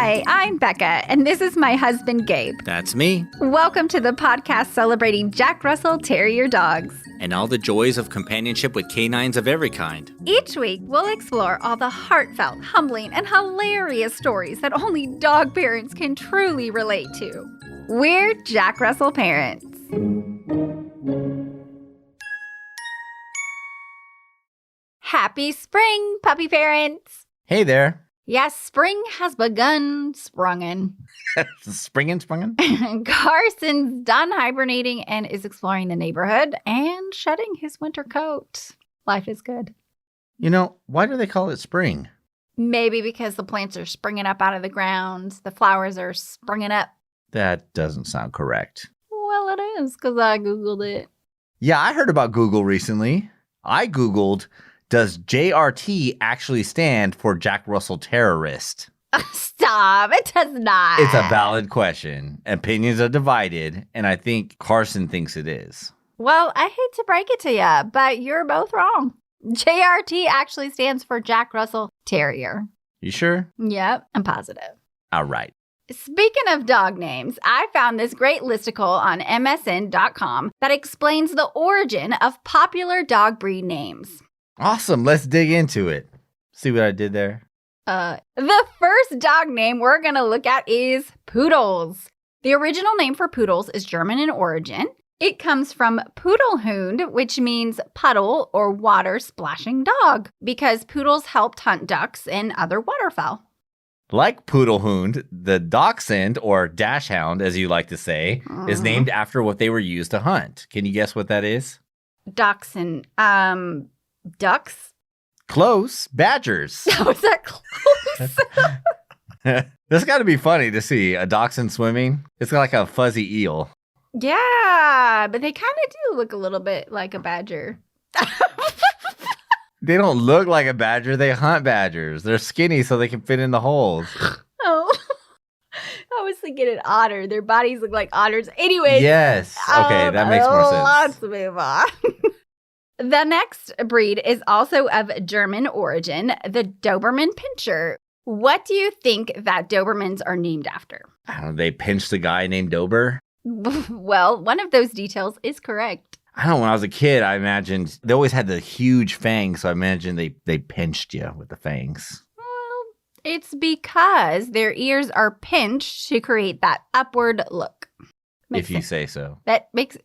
Hi, I'm Becca, and this is my husband, Gabe. That's me. Welcome to the podcast celebrating Jack Russell Terrier dogs. And all the joys of companionship with canines of every kind. Each week, we'll explore all the heartfelt, humbling, and hilarious stories that only dog parents can truly relate to. We're Jack Russell parents. Happy spring, puppy parents. Hey there. Yes, spring has begun sprungin'. Sprungin'? Carson's done hibernating and is exploring the neighborhood and shedding his winter coat. Life is good. You know, why do they call it spring? Maybe because the plants are springing up out of the ground. The flowers are springing up. That doesn't sound correct. Well, it is because I Googled it. Yeah, I heard about Google recently. I Googled, does JRT actually stand for Jack Russell Terrorist? Stop. It does not. It's a valid question. Opinions are divided, and I think Carson thinks it is. Well, I hate to break it to you, but you're both wrong. JRT actually stands for Jack Russell Terrier. You sure? Yep, I'm positive. All right. Speaking of dog names, I found this great listicle on MSN.com that explains the origin of popular dog breed names. Awesome. Let's dig into it. See what I did there? The first dog name we're going to look at is Poodles. The original name for Poodles is German in origin. It comes from Pudelhund, which means puddle or water splashing dog, because poodles helped hunt ducks and other waterfowl. Like Pudelhund, the dachshund, or dachshund, as you like to say, is named after what they were used to hunt. Can you guess what that is? Dachshund. Ducks? Close. Badgers. How is that close? That's got to be funny to see a dachshund swimming. It's like a fuzzy eel. Yeah, but they kind of do look a little bit like a badger. They don't look like a badger. They hunt badgers. They're skinny so they can fit in the holes. Oh, I was thinking an otter. Their bodies look like otters. Anyway. Yes. Okay, that makes more sense. Let's move on. The next breed is also of German origin, the Doberman Pinscher. What do you think that Dobermans are named after? I don't know, they pinched a guy named Dober. Well, one of those details is correct. I don't know, when I was a kid, I imagined they always had the huge fangs, so I imagined they pinched you with the fangs. Well, it's because their ears are pinched to create that upward look. If you say so. That makes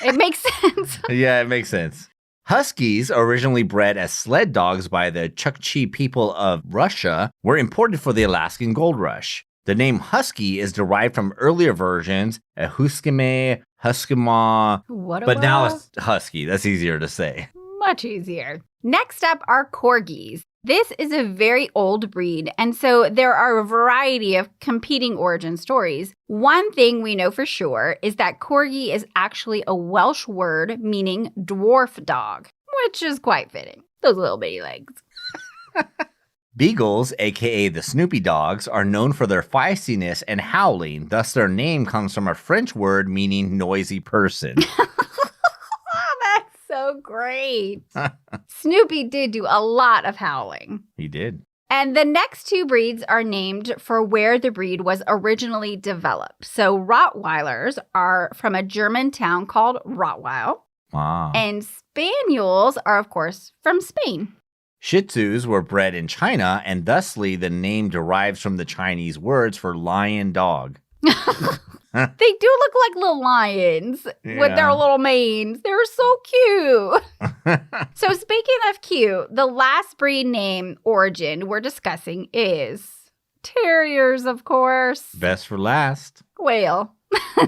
it makes sense. Yeah, it makes sense. Huskies, originally bred as sled dogs by the Chukchi people of Russia, were imported for the Alaskan gold rush. The name Husky is derived from earlier versions, a Huskime, Huskima, but now it's Husky. That's easier to say. Much easier. Next up are Corgis. This is a very old breed, and so there are a variety of competing origin stories. One thing we know for sure is that Corgi is actually a Welsh word meaning dwarf dog, which is quite fitting. Those little bitty legs. Beagles, aka the Snoopy dogs, are known for their feistiness and howling, thus their name comes from a French word meaning noisy person. That's so great. Snoopy did do a lot of howling. He did. And the next two breeds are named for where the breed was originally developed. So Rottweilers are from a German town called Rottweil. Wow. And Spaniels are, of course, from Spain. Shih Tzus were bred in China, and thusly the name derives from the Chinese words for lion dog. They do look like little lions with their little manes. They're so cute. So speaking of cute, the last breed name origin we're discussing is terriers, of course. Best for last. Well, yeah,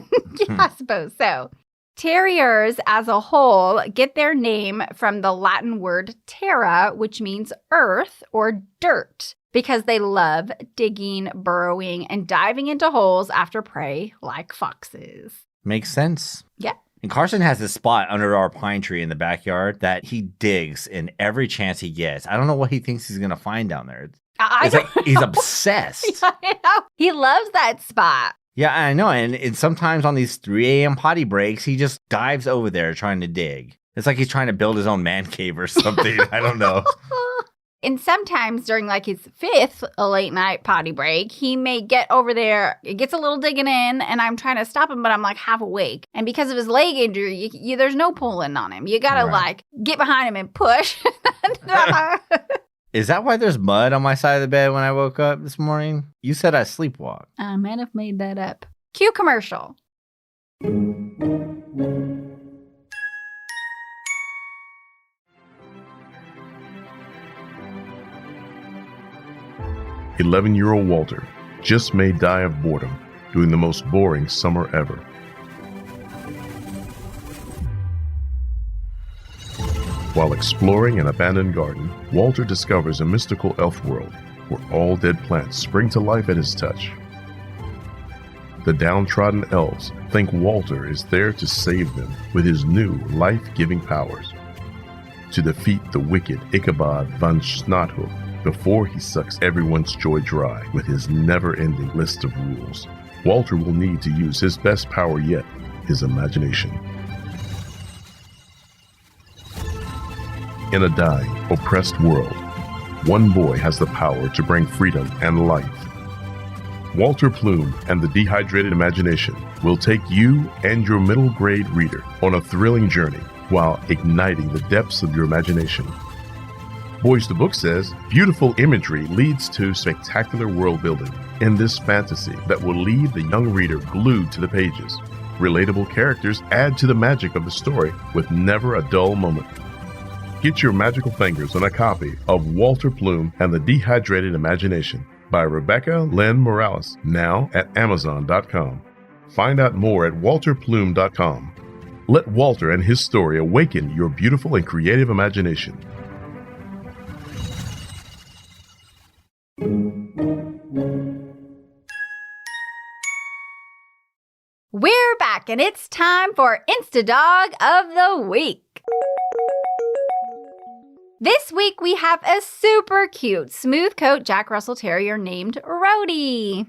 I suppose so. Terriers as a whole get their name from the Latin word terra, which means earth or dirt, because they love digging, burrowing, and diving into holes after prey like foxes. Makes sense. Yeah. And Carson has this spot under our pine tree in the backyard that he digs in every chance he gets. I don't know what he thinks he's going to find down there. It's like he's obsessed. Yeah, he loves that spot. Yeah, I know. And sometimes on these 3 a.m. potty breaks, he just dives over there trying to dig. It's like he's trying to build his own man cave or something. I don't know. And sometimes during like his 5th late night potty break, he may get over there, it gets a little digging in, and I'm trying to stop him, but I'm like half awake. And because of his leg injury, there's no pulling on him. You got to like get behind him and push. Is that why there's mud on my side of the bed when I woke up this morning? You said I sleepwalk. I might have made that up. Cue commercial. 11-year-old Walter just may die of boredom during the most boring summer ever. While exploring an abandoned garden, Walter discovers a mystical elf world where all dead plants spring to life at his touch. The downtrodden elves think Walter is there to save them with his new life-giving powers, to defeat the wicked Ichabod von Snothook before he sucks everyone's joy dry with his never-ending list of rules. Walter will need to use his best power yet, his imagination. In a dying, oppressed world, one boy has the power to bring freedom and life. Walter Plume and the Dehydrated Imagination will take you and your middle grade reader on a thrilling journey while igniting the depths of your imagination. Boys the Book says, beautiful imagery leads to spectacular world building in this fantasy that will leave the young reader glued to the pages. Relatable characters add to the magic of the story with never a dull moment. Get your magical fingers on a copy of Walter Plume and the Dehydrated Imagination by Rebecca Lynn Morales, now at Amazon.com. Find out more at walterplume.com. Let Walter and his story awaken your beautiful and creative imagination. We're back, and it's time for Instadog of the Week. This week, we have a super cute smooth coat Jack Russell Terrier named Rhodey.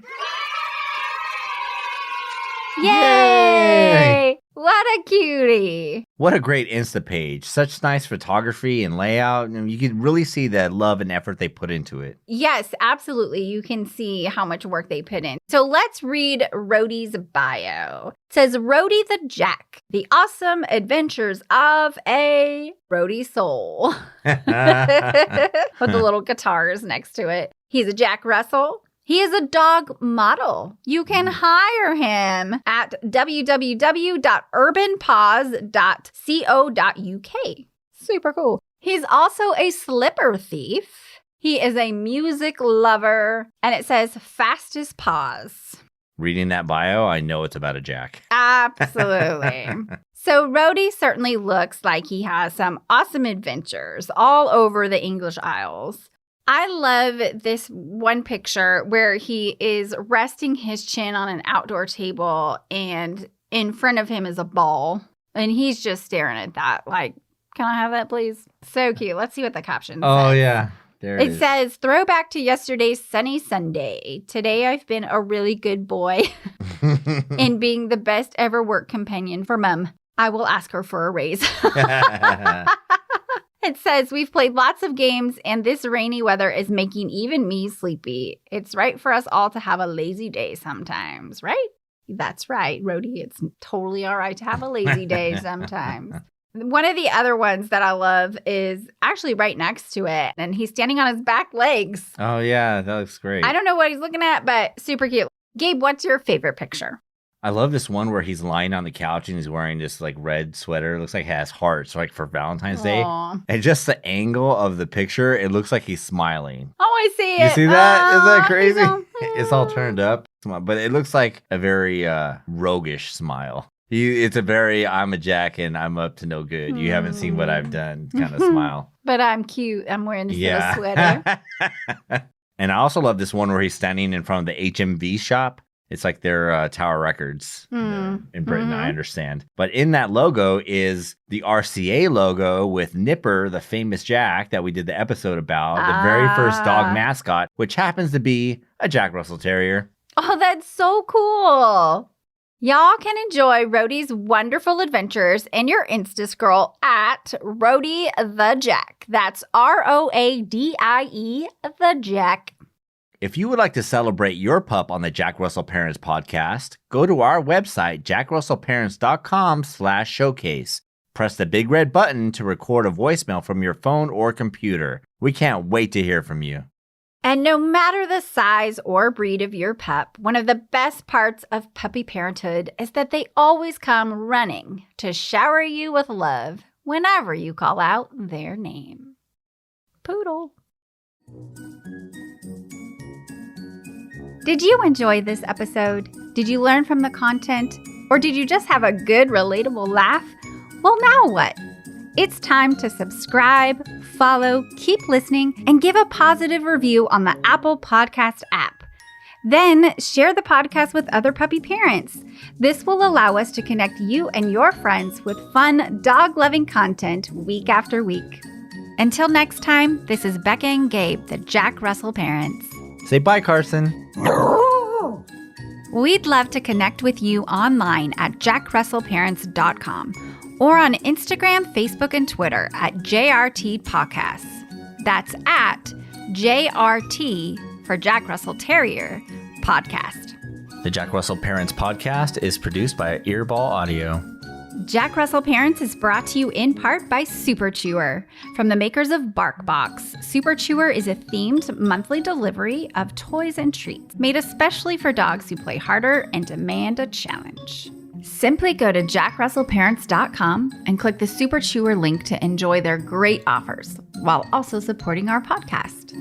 Yay! What a cutie. What a great Insta page. Such nice photography and layout. And you can really see the love and effort they put into it. Yes, absolutely. You can see how much work they put in. So let's read Rhodey's bio. It says, Rhodey the Jack, the awesome adventures of a Rhodey soul. With the little guitars next to it. He's a Jack Russell. He is a dog model. You can hire him at www.urbanpaws.co.uk. Super cool. He's also a slipper thief. He is a music lover. And it says fastest paws. Reading that bio, I know it's about a Jack. Absolutely. So Rhodey certainly looks like he has some awesome adventures all over the English Isles. I love this one picture where he is resting his chin on an outdoor table and in front of him is a ball. And he's just staring at that like, can I have that, please? So cute. Let's see what the caption says. Oh, yeah. There it is. It says, throwback to yesterday's sunny Sunday. Today I've been a really good boy in being the best ever work companion for Mum. I will ask her for a raise. It says, we've played lots of games and this rainy weather is making even me sleepy. It's right for us all to have a lazy day sometimes, right? That's right, Rhodey. It's totally all right to have a lazy day sometimes. One of the other ones that I love is actually right next to it, and he's standing on his back legs. Oh, yeah, that looks great. I don't know what he's looking at, but super cute. Gabe, what's your favorite picture? I love this one where he's lying on the couch and he's wearing this like red sweater. It looks like it has hearts, like for Valentine's Day. And just the angle of the picture, it looks like he's smiling. Oh, I see it. You see that? Isn't that crazy? It's all turned up. But it looks like a very roguish smile. It's a very, I'm a Jack and I'm up to no good. You haven't seen what I've done kind of smile. But I'm cute. I'm wearing this little sweater. And I also love this one where he's standing in front of the HMV shop. It's like their Tower Records in Britain, I understand. But in that logo is the RCA logo with Nipper, the famous Jack that we did the episode about, the very first dog mascot, which happens to be a Jack Russell Terrier. Oh, that's so cool. Y'all can enjoy Rhodey's wonderful adventures in your Insta scroll at Rhodey the Jack. That's ROADIE the Jack. If you would like to celebrate your pup on the Jack Russell Parents podcast, go to our website, jackrussellparents.com/showcase. Press the big red button to record a voicemail from your phone or computer. We can't wait to hear from you. And no matter the size or breed of your pup, one of the best parts of puppy parenthood is that they always come running to shower you with love whenever you call out their name. Poodle. Did you enjoy this episode? Did you learn from the content? Or did you just have a good, relatable laugh? Well, now what? It's time to subscribe, follow, keep listening, and give a positive review on the Apple Podcast app. Then share the podcast with other puppy parents. This will allow us to connect you and your friends with fun, dog-loving content week after week. Until next time, this is Becca and Gabe, the Jack Russell Parents. Say bye, Carson. We'd love to connect with you online at jackrussellparents.com or on Instagram, Facebook, and Twitter at JRT Podcasts. That's at JRT for Jack Russell Terrier Podcast. The Jack Russell Parents podcast is produced by Earball Audio. Jack Russell Parents is brought to you in part by Super Chewer. From the makers of BarkBox, Super Chewer is a themed monthly delivery of toys and treats made especially for dogs who play harder and demand a challenge. Simply go to jackrussellparents.com and click the Super Chewer link to enjoy their great offers while also supporting our podcast.